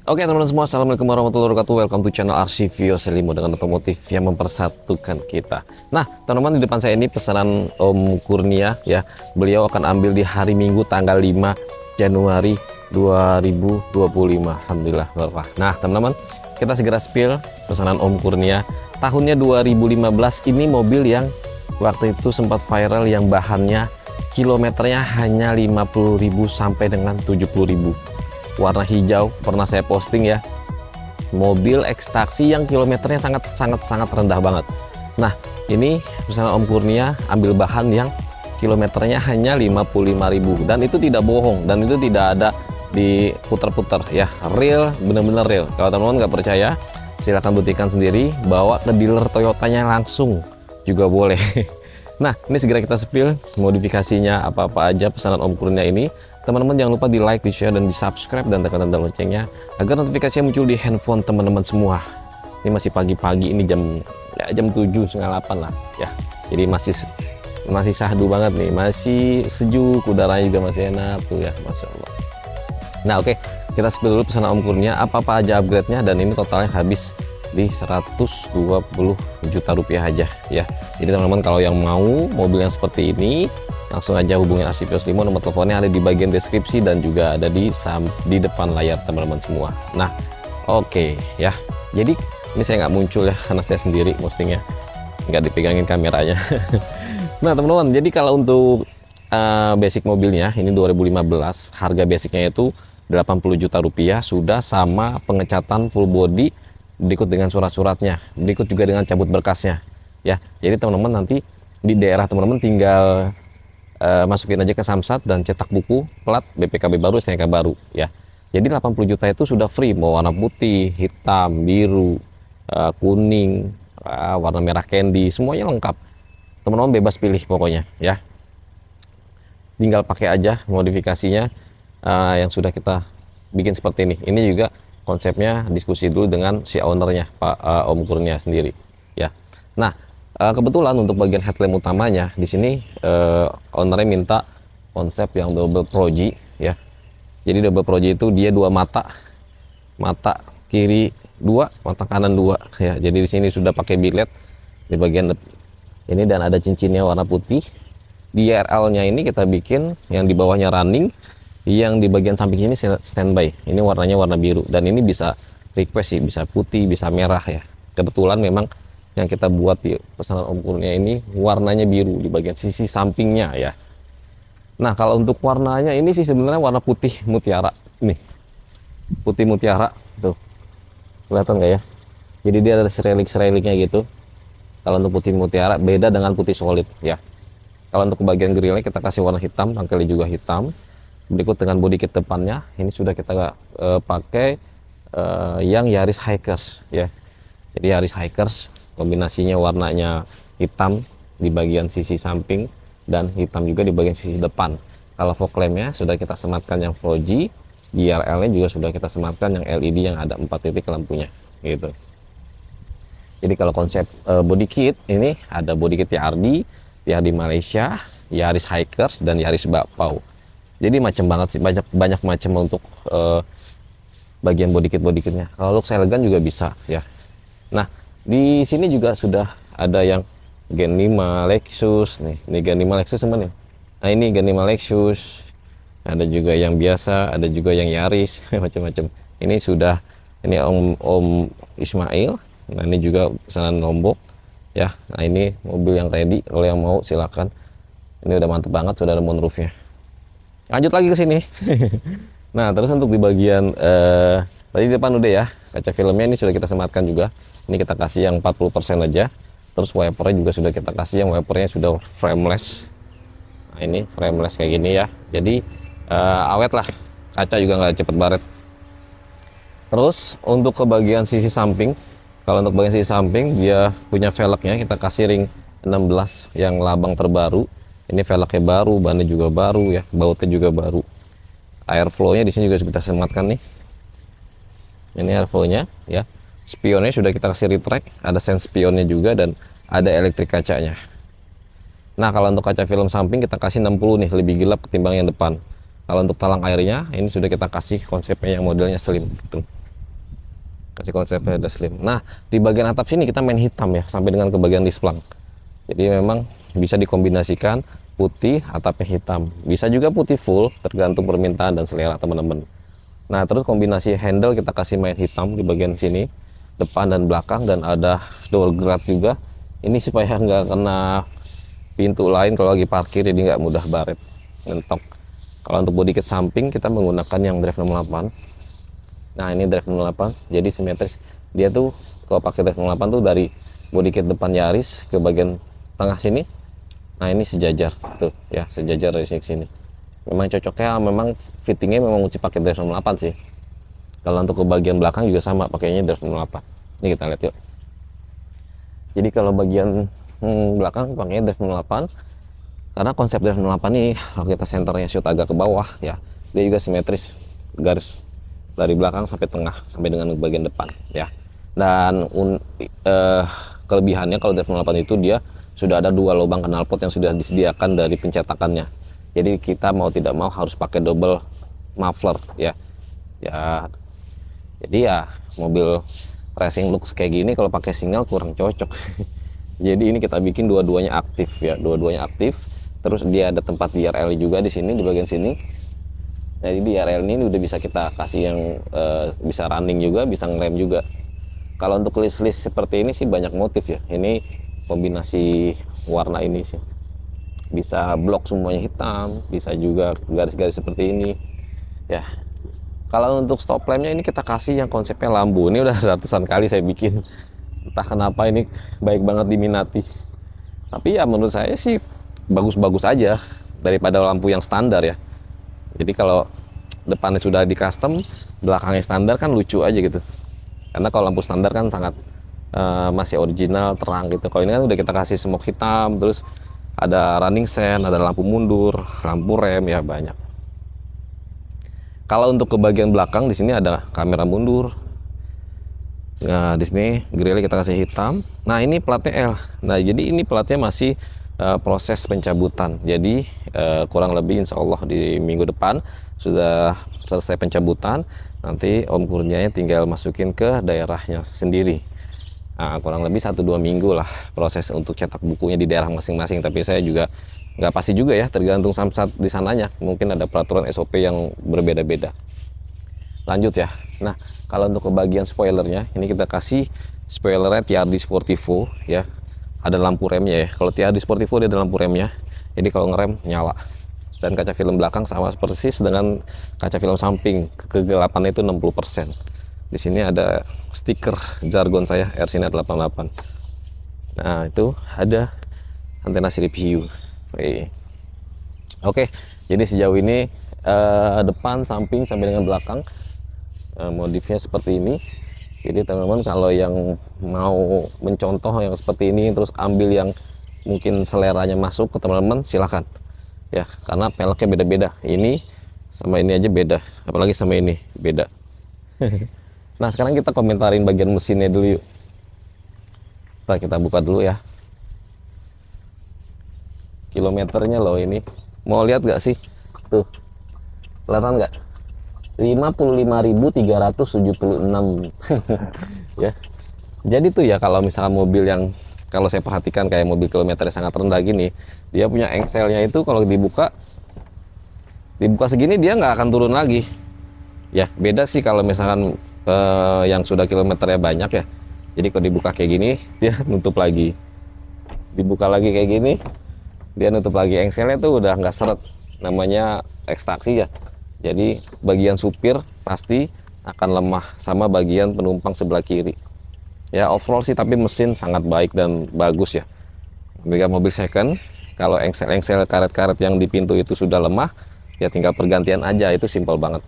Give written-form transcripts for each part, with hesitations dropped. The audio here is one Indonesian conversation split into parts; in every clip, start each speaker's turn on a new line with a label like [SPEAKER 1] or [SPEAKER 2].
[SPEAKER 1] Oke teman-teman semua, assalamualaikum warahmatullahi wabarakatuh. Welcome to channel Archivio Selimo dengan otomotif yang mempersatukan kita. Nah teman-teman, di depan saya ini pesanan Om Kurnia ya. Beliau akan ambil di hari Minggu tanggal 5 Januari 2025. Alhamdulillah berkah. Nah teman-teman, kita segera spill pesanan Om Kurnia. Tahunnya 2015. Ini mobil yang waktu itu sempat viral, yang bahannya kilometernya hanya 50.000 sampai dengan 70.000. Warna hijau, pernah saya posting ya, mobil ekstaksi yang kilometernya sangat rendah banget. Nah ini pesanan Om Kurnia ambil bahan yang kilometernya hanya 55.000, dan itu tidak bohong, dan itu tidak ada diputar-putar ya, real, bener-bener real. Kalau teman-teman nggak percaya, silahkan buktikan sendiri, bawa ke dealer Toyotanya langsung juga boleh. Nah ini segera kita spill modifikasinya apa-apa aja pesanan Om Kurnia ini. Teman-teman jangan lupa di like, di share, dan di subscribe, dan tekan tanda loncengnya agar notifikasinya muncul di handphone teman-teman semua. Ini masih pagi-pagi, ini jam 7 setengah 8 lah ya. Jadi masih sahdu banget nih, masih sejuk, udaranya juga masih enak tuh ya, Masya Allah. Nah oke, kita spill dulu pesanan Om Kurnia apa-apa aja upgrade-nya, dan ini totalnya habis di 120 juta rupiah aja ya. Jadi teman-teman kalau yang mau mobil yang seperti ini, langsung aja hubungin Archivio Selimo. Nomor teleponnya ada di bagian deskripsi dan juga ada di depan layar teman-teman semua. Nah oke ya, jadi ini saya nggak muncul ya karena saya sendiri postingnya, nggak dipegangin kameranya. Nah teman-teman, jadi kalau untuk basic mobilnya ini 2015, harga basicnya itu 80 juta rupiah, sudah sama pengecatan full body, berikut dengan surat-suratnya, berikut juga dengan cabut berkasnya ya. Jadi teman-teman nanti di daerah teman-teman tinggal masukin aja ke Samsat dan cetak buku plat BPKB baru, STNK baru ya. Jadi 80 juta itu sudah free, mau warna putih, hitam, biru, kuning, warna merah candy, semuanya lengkap. Teman-teman bebas pilih pokoknya ya. Tinggal pakai aja modifikasinya yang sudah kita bikin seperti ini. Ini juga konsepnya diskusi dulu dengan si ownernya, Pak Om Kurnia sendiri ya. Nah kebetulan untuk bagian headlamp utamanya di sini ownernya minta konsep yang double proji ya. Jadi double proji itu dia dua mata kiri dua, mata kanan dua ya. Jadi di sini sudah pakai bilet di bagian ini, dan ada cincinnya warna putih. Di RL-nya ini kita bikin yang di bawahnya running, yang di bagian samping ini standby. Ini warnanya warna biru, dan ini bisa request sih, bisa putih, bisa merah ya. Kebetulan memang yang kita buat di pesanan Om Kurnia ini warnanya biru di bagian sisi sampingnya ya. Nah kalau untuk warnanya ini sih sebenarnya warna putih mutiara nih, putih mutiara tuh, kelihatan nggak ya? Jadi dia ada serelik-sereliknya gitu. Kalau untuk putih mutiara beda dengan putih solid ya. Kalau untuk bagian grillnya kita kasih warna hitam, tangkelnya juga hitam. Berikut dengan bodi kit depannya ini sudah kita pakai yang Yaris Hikers ya. Jadi Yaris Hikers kombinasinya warnanya hitam di bagian sisi samping dan hitam juga di bagian sisi depan. Kalau fog lampnya sudah kita sematkan yang Fuji, GRL nya juga sudah kita sematkan yang LED yang ada 4 titik lampunya gitu. Jadi kalau konsep body kit ini ada body kit TRD Malaysia, Yaris Hikers, dan Yaris Bakpao. Jadi macam banget sih, banyak macam untuk bagian body kitnya. Kalau look elegan juga bisa ya. Nah di sini juga sudah ada yang Gen 5 Lexus nih. Ini Gen 5 Lexus teman ya. Nah ini Gen 5 Lexus. Ada juga yang biasa, ada juga yang Yaris, macam-macam. Ini sudah, ini Om Ismail. Nah ini juga pesanan Lombok ya. Nah ini mobil yang ready, kalau yang mau silakan. Ini udah mantep banget, sudah ada moonroofnya. Lanjut lagi ke sini. Nah terus untuk di bagian tadi di depan udah ya, kaca filmnya ini sudah kita sematkan juga. Ini kita kasih yang 40% aja. Terus wipernya juga sudah kita kasih yang wipernya sudah frameless. Nah ini frameless kayak gini ya. Jadi awet lah, kaca juga nggak cepet baret. Terus untuk ke bagian sisi samping, kalau untuk bagian sisi samping dia punya velgnya, kita kasih ring 16 yang labang terbaru. Ini velgnya baru, bannya juga baru ya, bautnya juga baru. Airflow-nya di sini juga kita sematkan nih. Ini airflow-nya ya. Spionnya sudah kita kasih retract, ada sense spionnya juga, dan ada elektrik kacanya. Nah kalau untuk kaca film samping kita kasih 60 nih, lebih gelap ketimbang yang depan. Kalau untuk talang airnya ini sudah kita kasih konsepnya yang modelnya slim tuh. masih konsepnya ada slim. Nah, di bagian atap sini kita main hitam ya, sampai dengan ke bagian displang. Jadi memang bisa dikombinasikan putih, atapnya hitam. Bisa juga putih full, tergantung permintaan dan selera teman-teman. Nah, terus kombinasi handle kita kasih main hitam di bagian sini, depan dan belakang, dan ada door guard juga. Ini supaya nggak kena pintu lain kalau lagi parkir, jadi nggak mudah baret, mentok. Kalau untuk body kit samping kita menggunakan yang drive 68. Nah, ini drive 68, jadi simetris. Dia tuh kalau pakai drive 68 tuh dari body kit depan Yaris ke bagian tengah sini. Nah, ini sejajar tuh ya, sejajar dari sini ke sini. Memang cocoknya, memang fittingnya memang uci pakai drive 68 sih. Kalau untuk ke bagian belakang juga sama, pakainya drive 68. Ini kita lihat yuk. Jadi kalau bagian belakang pakainya drive 68. Karena konsep drive 68 nih, kalau kita senternya shoot agak ke bawah ya, dia juga simetris garis dari belakang sampai tengah sampai dengan bagian depan ya. Dan kelebihannya kalau drive 68 itu dia sudah ada 2 lubang knalpot yang sudah disediakan dari pencetakannya. Jadi kita mau tidak mau harus pakai double muffler ya. Ya. Jadi ya mobil racing looks kayak gini kalau pakai single kurang cocok. Jadi ini kita bikin dua-duanya aktif ya, dua-duanya aktif. Terus dia ada tempat DRL juga di sini, di bagian sini. Jadi DRL ini udah bisa kita kasih yang bisa running juga, bisa ngerem juga. Kalau untuk list-list seperti ini sih banyak motif ya. Ini kombinasi warna ini sih. Bisa blok semuanya hitam, bisa juga garis-garis seperti ini. Ya. Kalau untuk stop lampnya ini kita kasih yang konsepnya lampu. Ini udah ratusan kali saya bikin. Entah kenapa ini baik banget diminati. Tapi ya menurut saya sih bagus-bagus aja daripada lampu yang standar ya. Jadi kalau depannya sudah di custom, belakangnya standar kan lucu aja gitu. Karena kalau lampu standar kan sangat masih original, terang gitu. Kalau ini kan udah kita kasih smoke hitam, terus ada running sen, ada lampu mundur, lampu rem ya banyak. Kalau untuk ke bagian belakang di sini ada kamera mundur. Nah, di sini grillnya kita kasih hitam. Nah, ini platnya L. Nah, jadi ini platnya masih proses pencabutan. Jadi kurang lebih insya Allah di minggu depan sudah selesai pencabutan. Nanti Om Kurnianya tinggal masukin ke daerahnya sendiri. Nah, kurang lebih 1-2 minggu lah proses untuk cetak bukunya di daerah masing-masing. Tapi saya juga nggak pasti juga ya, tergantung samsat di sananya. Mungkin ada peraturan SOP yang berbeda-beda. Lanjut ya. Nah, kalau untuk ke bagian spoilernya, ini kita kasih spoilernya TRD Sportivo ya. Ada lampu remnya ya. Kalau TRD Sportivo dia ada lampu remnya. Jadi kalau ngerem nyala. Dan kaca film belakang sama persis dengan kaca film samping. Kegelapannya itu 60%. Di sini ada stiker jargon saya RCnet 88. Nah, itu ada antena sirip hiu. Oke, jadi sejauh ini depan, samping sampai dengan belakang modifnya seperti ini. Jadi teman-teman kalau yang mau mencontoh yang seperti ini terus ambil yang mungkin seleranya masuk ke teman-teman silahkan ya, karena peleknya beda-beda. Ini sama ini aja beda, apalagi sama ini beda. Nah, sekarang kita komentarin bagian mesinnya dulu yuk. Kita buka dulu ya. Kilometernya loh ini. Mau lihat gak sih? Tuh. Kelihatan nggak? 55.376 ya. Jadi tuh ya kalau misalkan mobil yang kalau saya perhatikan kayak mobil kilometernya sangat rendah gini, dia punya engselnya itu kalau dibuka segini dia nggak akan turun lagi. Ya beda sih kalau misalkan yang sudah kilometernya banyak ya. Jadi kalau dibuka kayak gini dia nutup lagi, dibuka lagi kayak gini dia nutup lagi. Engselnya tuh udah nggak seret, namanya ekstraksi ya. Jadi bagian supir pasti akan lemah sama bagian penumpang sebelah kiri. Ya overall sih tapi mesin sangat baik dan bagus ya. Jika mobil second, kalau engsel-engsel karet-karet yang di pintu itu sudah lemah, ya tinggal pergantian aja, itu simpel banget.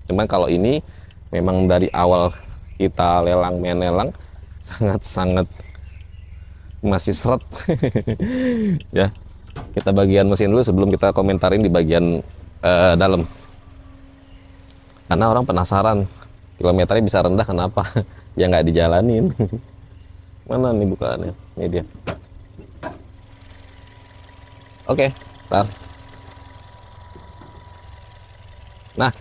[SPEAKER 1] Cuman kalau ini memang dari awal kita lelang main lelang sangat-sangat masih seret. Ya, kita bagian mesin dulu sebelum kita komentarin di bagian dalam. Karena orang penasaran kilometernya bisa rendah kenapa ya nggak dijalanin. Mana nih bukaannya? Ini dia. Oke, ntar. Nah,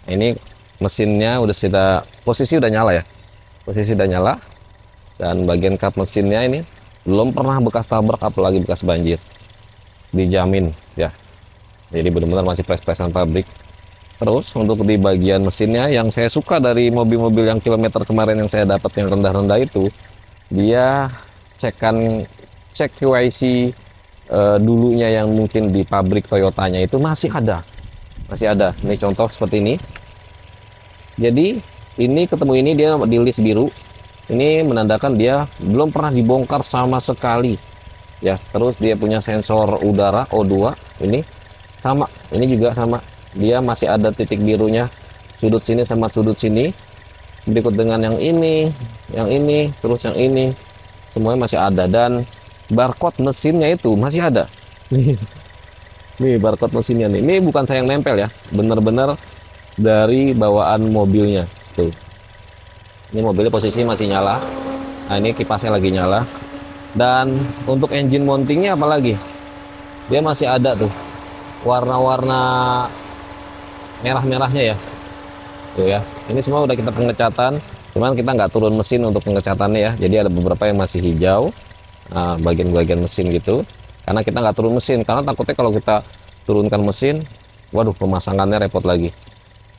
[SPEAKER 1] ini mesinnya udah posisi udah nyala ya. posisi udah nyala, dan bagian kap mesinnya ini belum pernah bekas tabrak apalagi bekas banjir, dijamin ya. Jadi benar-benar masih press-pressan pabrik. Terus untuk di bagian mesinnya yang saya suka dari mobil-mobil yang kilometer kemarin yang saya dapat yang rendah-rendah itu, dia cek QIC dulunya yang mungkin di pabrik Toyotanya itu masih ada. Ini contoh seperti ini. Jadi ini ketemu ini dia di list biru. Ini menandakan dia belum pernah dibongkar sama sekali. Ya, terus dia punya sensor udara O2 ini sama. Ini juga sama. Dia masih ada titik birunya sudut sini sama sudut sini. Berikut dengan yang ini, terus yang ini. Semuanya masih ada dan barcode mesinnya itu masih ada. Nih barcode mesinnya nih. Ini bukan saya yang nempel ya. Bener-bener dari bawaan mobilnya tuh. Ini mobilnya posisi masih nyala. Nah ini kipasnya lagi nyala. Dan untuk engine mountingnya apalagi dia masih ada tuh warna-warna merah-merahnya ya tuh ya. Ini semua udah kita pengecatan, cuman kita nggak turun mesin untuk pengecatannya ya. Jadi ada beberapa yang masih hijau, bagian-bagian mesin gitu, karena kita nggak turun mesin, karena takutnya kalau kita turunkan mesin, waduh pemasangannya repot lagi.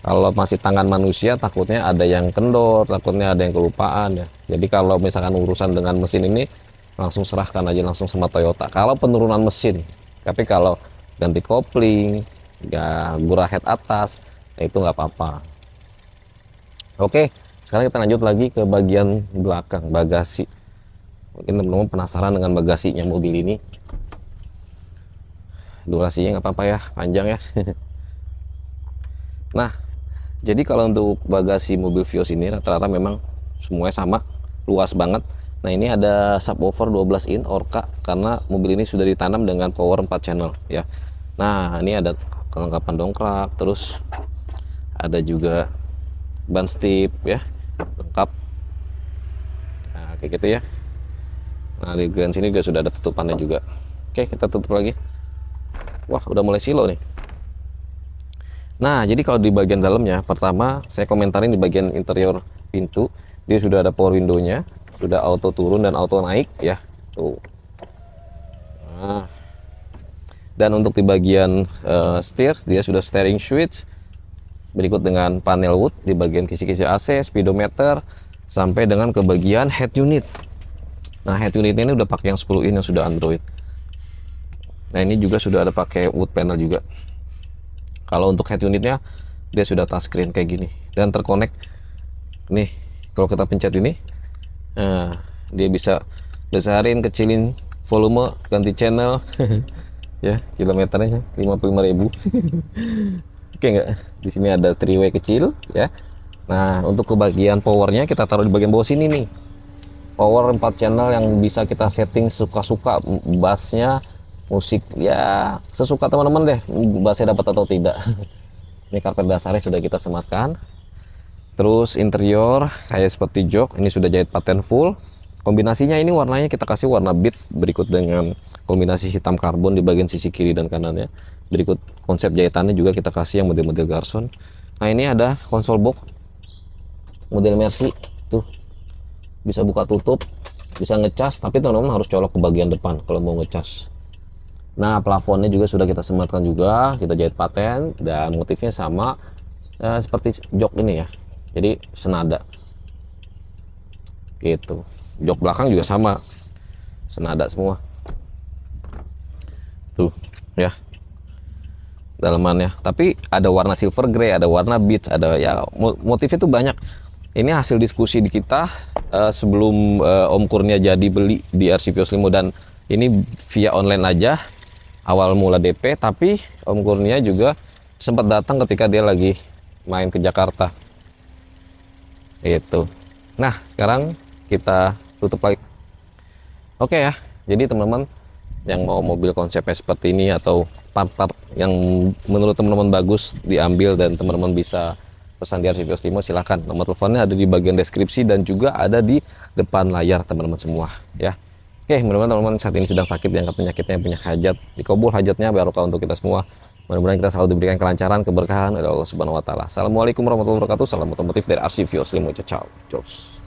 [SPEAKER 1] Kalau masih tangan manusia takutnya ada yang kendor, takutnya ada yang kelupaan ya. Jadi kalau misalkan urusan dengan mesin ini langsung serahkan aja langsung sama Toyota kalau penurunan mesin. Tapi kalau ganti kopling ya gura head atas itu nggak apa-apa. Oke, sekarang kita lanjut lagi ke bagian belakang, bagasi. Mungkin teman-teman penasaran dengan bagasinya mobil ini. Durasinya nggak apa-apa ya, panjang ya. Nah, jadi kalau untuk bagasi mobil Vios ini rata-rata memang semuanya sama, luas banget. Nah ini ada subwoofer 12 in Orca karena mobil ini sudah ditanam dengan power 4 channel ya. Nah ini ada kelengkapan dongkrak, terus ada juga ban stip ya, lengkap. Nah kayak gitu ya. Nah di bagian sini juga sudah ada tutupannya juga. Oke, kita tutup lagi. Wah udah mulai silo nih. Nah jadi kalau di bagian dalamnya, pertama saya komentarin di bagian interior pintu, dia sudah ada power window-nya, sudah auto turun dan auto naik ya tuh. Nah, dan untuk di bagian setir dia sudah steering switch, berikut dengan panel wood di bagian kisi-kisi AC, speedometer, sampai dengan ke bagian head unit. Nah head unit ini udah pakai yang 10 in yang sudah Android. Nah ini juga sudah ada pakai wood panel juga. Kalau untuk head unitnya dia sudah touchscreen kayak gini dan terkonek nih. Kalau kita pencet ini, nah, dia bisa besarin, kecilin volume, ganti channel, ya kilometernya 55.000. Oke nggak? Di sini ada 3-way kecil, ya. Nah untuk ke bagian powernya kita taruh di bagian bawah sini nih. Power 4 channel yang bisa kita setting suka-suka, bassnya, musik ya sesuka teman-teman deh, bassnya dapat atau tidak. Ini karpet dasarnya sudah kita sematkan. Terus interior kayak seperti jok, ini sudah jahit paten full. Kombinasinya ini warnanya kita kasih warna beige, berikut dengan kombinasi hitam karbon di bagian sisi kiri dan kanannya. Berikut konsep jahitannya juga kita kasih yang model-model Garson. Nah ini ada konsol box model Mercy tuh, bisa buka tutup, bisa ngecas, tapi teman-teman harus colok ke bagian depan kalau mau ngecas. Nah plafonnya juga sudah kita sematkan juga, kita jahit paten dan motifnya sama seperti jok ini ya, jadi senada gitu. Jok belakang juga sama, senada semua tuh ya dalamannya. Tapi ada warna silver grey, ada warna beige, ada ya motifnya tuh banyak. Ini hasil diskusi di kita sebelum Om Kurnia jadi beli di RC Vios Limo, dan ini via online aja awal mula DP, tapi Om Kurnia juga sempat datang ketika dia lagi main ke Jakarta itu. Nah sekarang kita tutup lagi. Oke ya, jadi teman-teman yang mau mobil konsepnya seperti ini atau part-part yang menurut teman-teman bagus diambil dan teman-teman bisa pesan di RC Vios Limo, silahkan. Nomor teleponnya ada di bagian deskripsi dan juga ada di depan layar teman-teman semua ya. Oke, mudah-mudahan teman-teman saat ini sedang sakit, diangkat penyakitnya, punya hajat, dikabul hajatnya, barokah untuk kita semua. Mudah-mudahan kita selalu diberikan kelancaran, keberkahan dari Allah Subhanahu wa taala. Assalamualaikum warahmatullahi wabarakatuh. Salam otomotif dari RC Vios Limo. Ciao. Ciao.